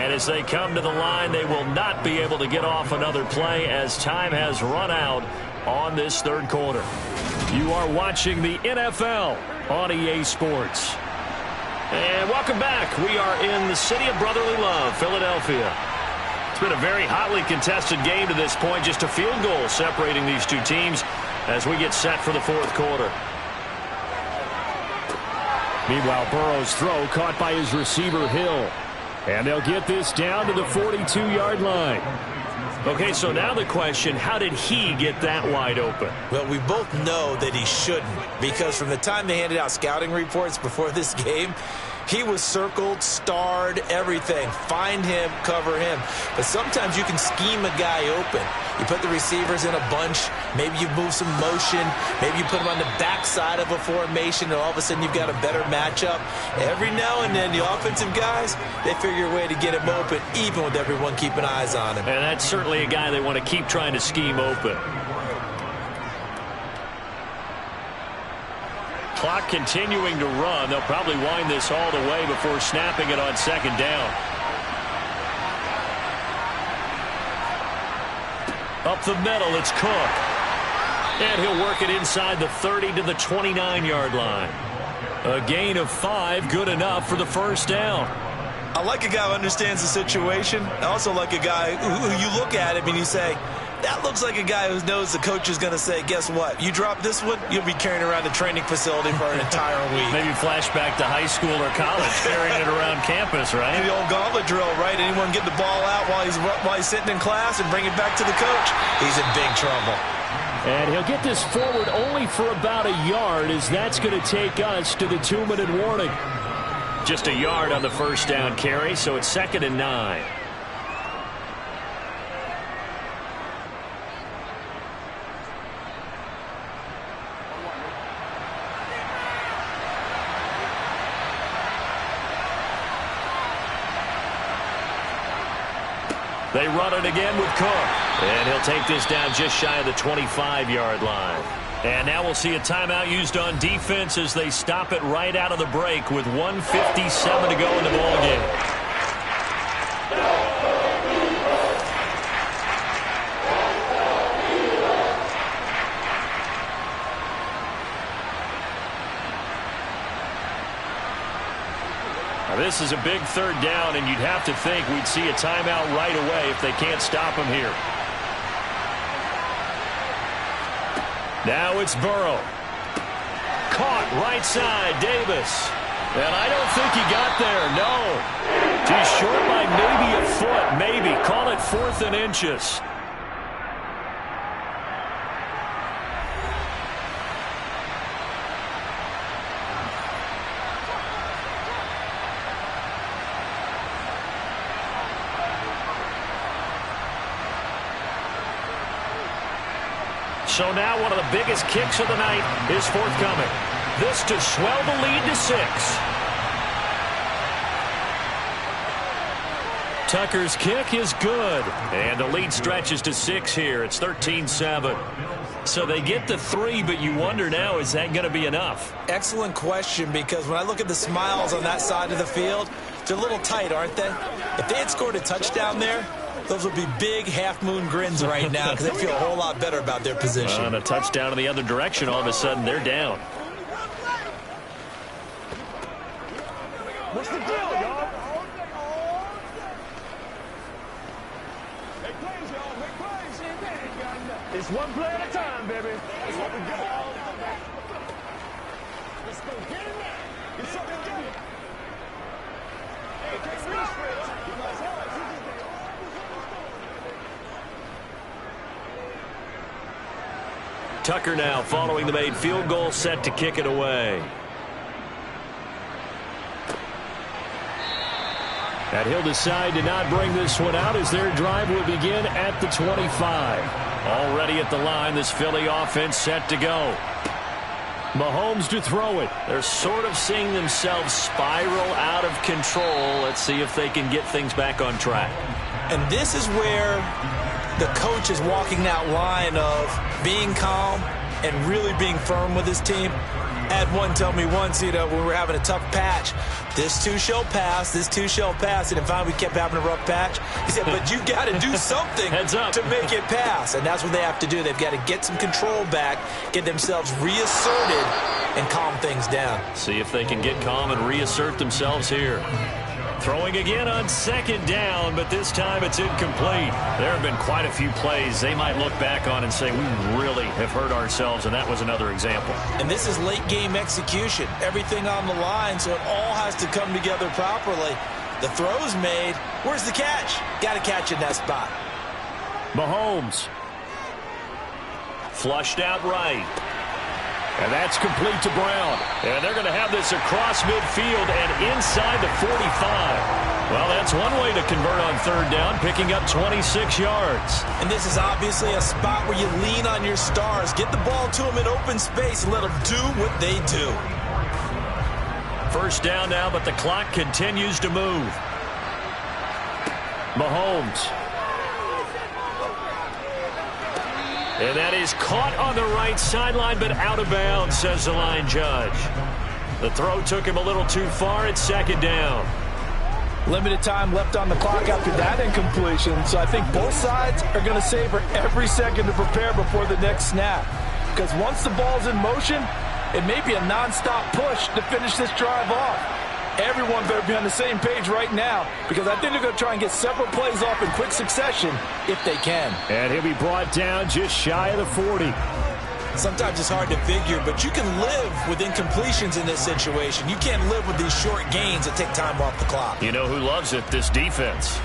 And as they come to the line, they will not be able to get off another play as time has run out on this third quarter. You are watching the NFL on EA Sports. And welcome back. We are in the city of brotherly love, Philadelphia. It's been a very hotly contested game to this point. Just a field goal separating these two teams as we get set for the fourth quarter. Meanwhile, Burrow's throw caught by his receiver, Hill. And they'll get this down to the 42-yard line. Okay, so now the question, how did he get that wide open? Well, we both know that he shouldn't, because from the time they handed out scouting reports before this game, he was circled, starred, everything. Find him, cover him. But sometimes you can scheme a guy open. You put the receivers in a bunch. Maybe you move some motion. Maybe you put them on the backside of a formation, and all of a sudden you've got a better matchup. Every now and then, the offensive guys, they figure a way to get him open, even with everyone keeping eyes on him. And that's certainly a guy they want to keep trying to scheme open. Clock continuing to run. They'll probably wind this all the way before snapping it on second down. Up the middle, it's Cook. And he'll work it inside the 30 to the 29-yard line. A gain of 5, good enough for the first down. I like a guy who understands the situation. I also like a guy who you look at him and you say, that looks like a guy who knows the coach is going to say, guess what? You drop this one, you'll be carrying around the training facility for an entire week. Maybe flashback to high school or college, carrying it around campus, right? The old gauntlet drill, right? Anyone get the ball out while he's sitting in class and bring it back to the coach? He's in big trouble. And he'll get this forward only for about a yard, as that's going to take us to the 2-minute warning. Just a yard on the first down carry, so it's 2nd and 9. They run it again with Cook. And he'll take this down just shy of the 25-yard line. And now we'll see a timeout used on defense as they stop it right out of the break with 1:57 to go in the ballgame. This is a big third down, and you'd have to think we'd see a timeout right away if they can't stop him here. Now it's Burrow. Caught right side, Davis. And I don't think he got there, no. He's short by maybe a foot, maybe. Call it 4th and inches. So now one of the biggest kicks of the night is forthcoming. This to swell the lead to 6. Tucker's kick is good. And the lead stretches to 6 here. It's 13-7. So they get to 3, but you wonder now, is that going to be enough? Excellent question, because when I look at the smiles on that side of the field, they're a little tight, aren't they? If they had scored a touchdown there, those would be big half-moon grins right now because they feel a whole lot better about their position. On a touchdown in the other direction, all of a sudden they're down. What's the deal, y'all? Make plays, y'all. Make plays. It's one play at a time, baby. That's what we got. Let's go. Get in there. Get something to do. Hey, take real straight. Tucker now following the made field goal, set to kick it away. And he'll decide to not bring this one out as their drive will begin at the 25. Already at the line, this Philly offense set to go. Mahomes to throw it. They're sort of seeing themselves spiral out of control. Let's see if they can get things back on track. And this is where the coach is walking that line of being calm and really being firm with his team. I had one tell me once, when we were having a tough patch, this too shall pass, this too shall pass. And finally we kept having a rough patch. He said, but you got to do something to make it pass. And that's what they have to do. They've got to get some control back, get themselves reasserted, and calm things down. See if they can get calm and reassert themselves here. Throwing again on second down, but this time it's incomplete. There have been quite a few plays they might look back on and say, we really have hurt ourselves, and that was another example. And this is late game execution. Everything on the line, so it all has to come together properly. The throw's made. Where's the catch? Got to catch in that spot. Mahomes. Flushed out right. And that's complete to Brown. And they're going to have this across midfield and inside the 45. Well, that's one way to convert on third down, picking up 26 yards. And this is obviously a spot where you lean on your stars. Get the ball to them in open space and let them do what they do. First down now, but the clock continues to move. Mahomes. And that is caught on the right sideline, but out of bounds, says the line judge. The throw took him a little too far at second down. Limited time left on the clock after that incompletion, so I think both sides are going to savor every second to prepare before the next snap. Because once the ball's in motion, it may be a nonstop push to finish this drive off. Everyone better be on the same page right now, because I think they're going to try and get several plays off in quick succession if they can. And he'll be brought down just shy of the 40. Sometimes it's hard to figure, but you can live with incompletions in this situation. You can't live with these short gains that take time off the clock. You know who loves it? This defense.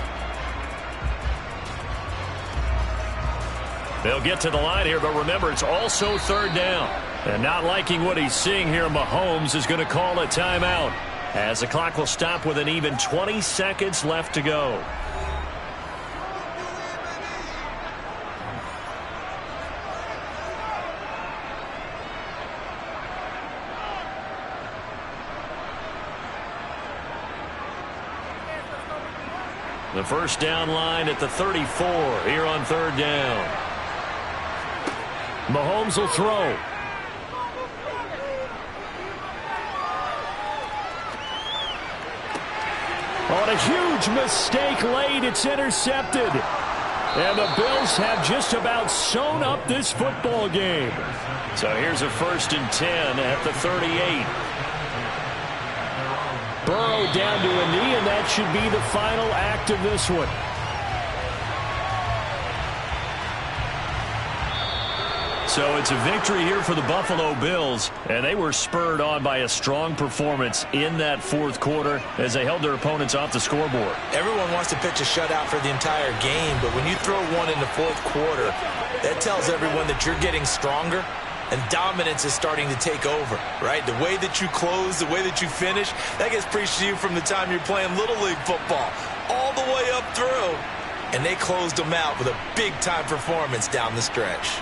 They'll get to the line here, but remember, it's also third down. And not liking what he's seeing here, Mahomes is going to call a timeout, as the clock will stop with an even 20 seconds left to go. The first down line at the 34 here on third down. Mahomes will throw. On a huge mistake late, it's intercepted. And the Bills have just about sewn up this football game. So here's a 1st and 10 at the 38. Burrow down to a knee, and that should be the final act of this one. So it's a victory here for the Buffalo Bills, and they were spurred on by a strong performance in that fourth quarter as they held their opponents off the scoreboard. Everyone wants to pitch a shutout for the entire game, but when you throw one in the fourth quarter, that tells everyone that you're getting stronger and dominance is starting to take over, right? The way that you close, the way that you finish, that gets preached to you from the time you're playing Little League football all the way up through. And they closed them out with a big-time performance down the stretch.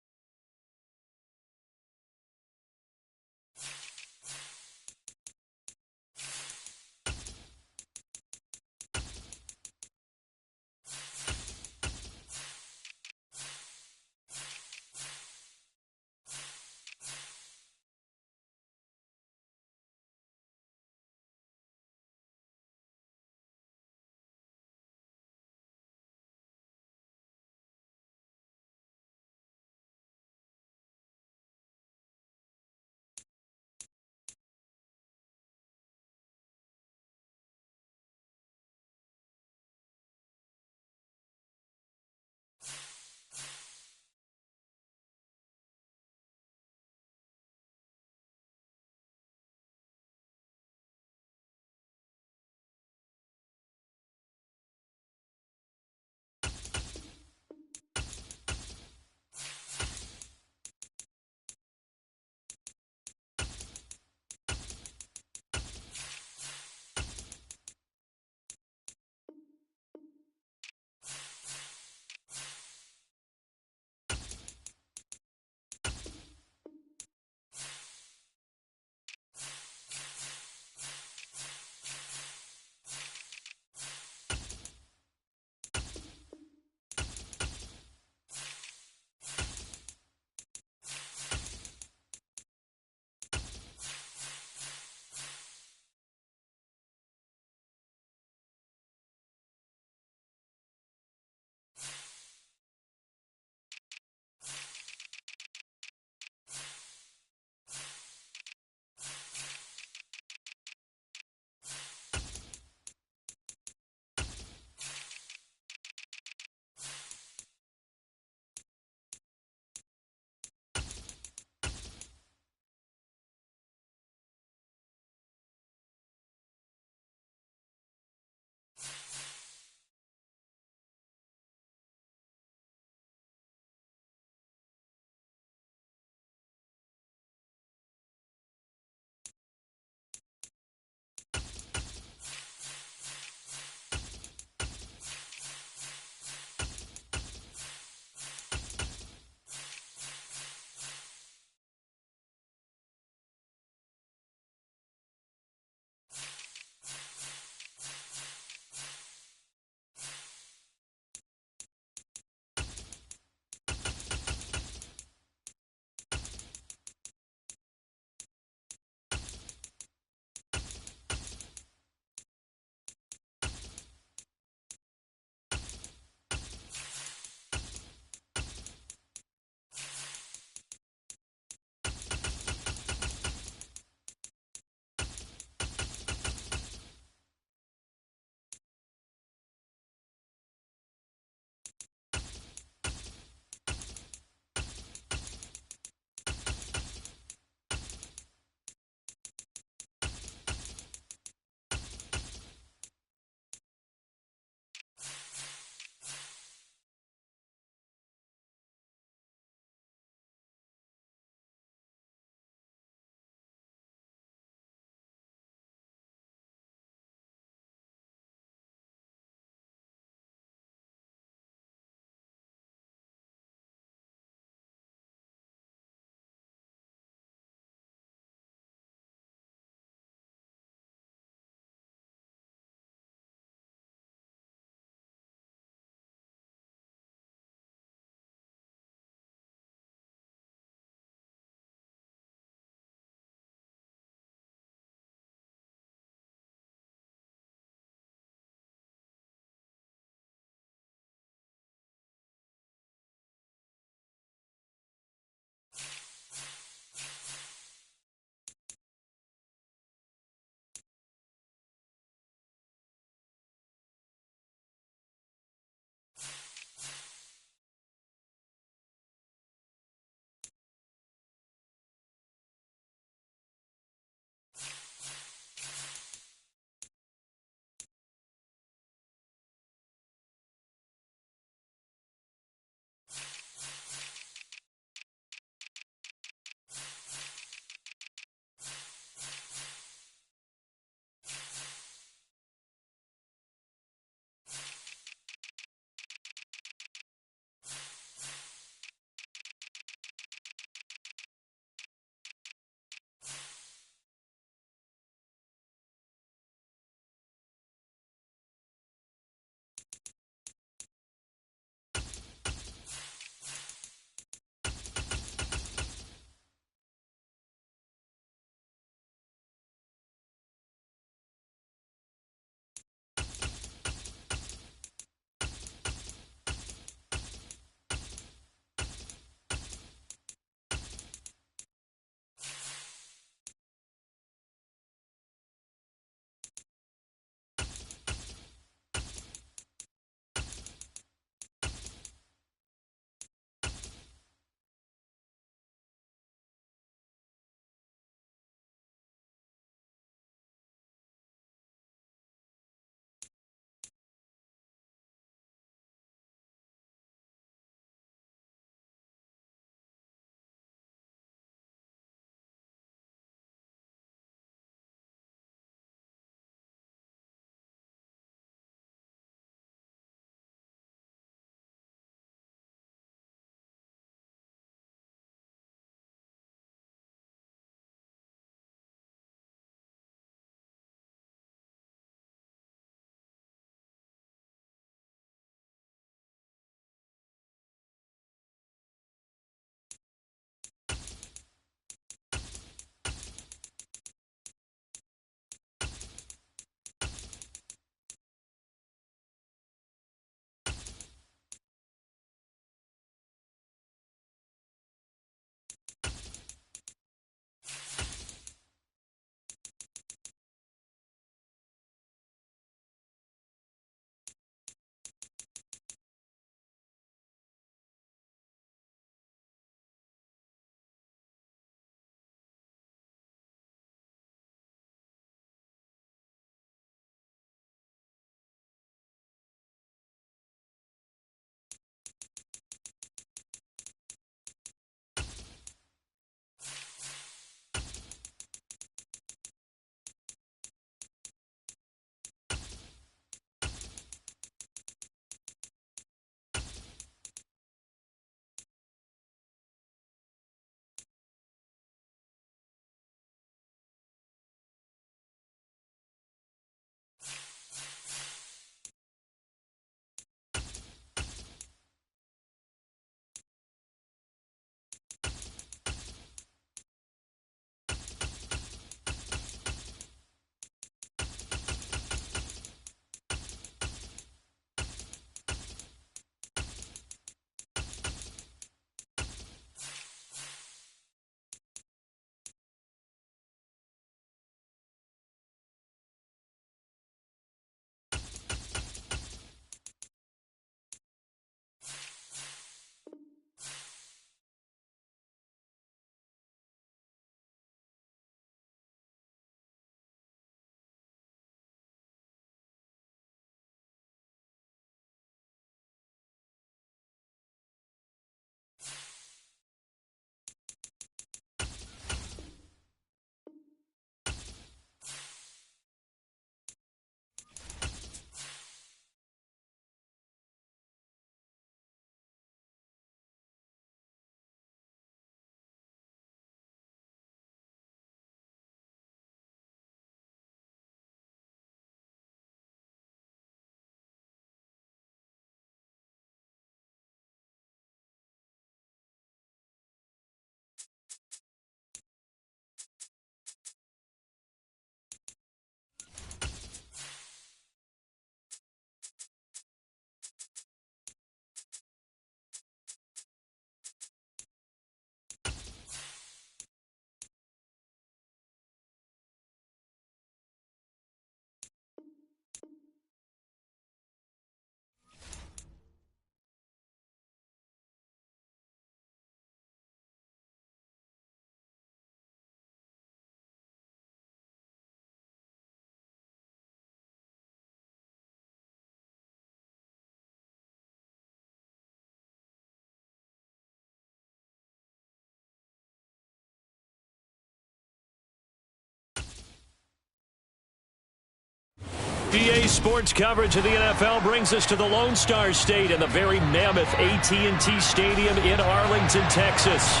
EA Sports coverage of the NFL brings us to the Lone Star State and the very mammoth AT&T Stadium in Arlington, Texas.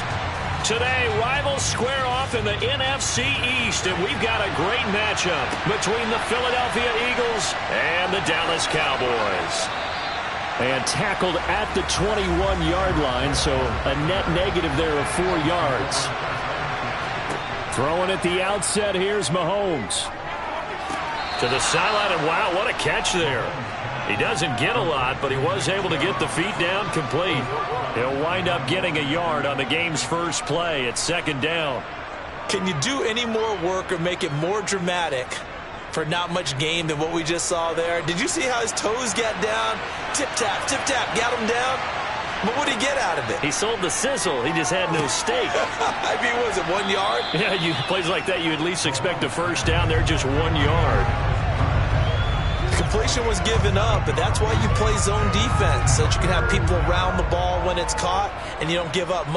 Today, rivals square off in the NFC East, and we've got a great matchup between the Philadelphia Eagles and the Dallas Cowboys. And tackled at the 21-yard line, so a net negative there of 4 yards. Throwing at the outset, here's Mahomes. To the sideline, and wow, what a catch there. He doesn't get a lot, but he was able to get the feet down complete. He'll wind up getting a yard on the game's first play at 2nd down. Can you do any more work or make it more dramatic for not much gain than what we just saw there? Did you see how his toes got down? Tip-tap, got him down. But what did he get out of it? He sold the sizzle. He just had no steak. I mean, was it 1 yard? Yeah, plays like that, you at least expect a first down there, just 1 yard. Completion was given up, but that's why you play zone defense, so that you can have people around the ball when it's caught and you don't give up much.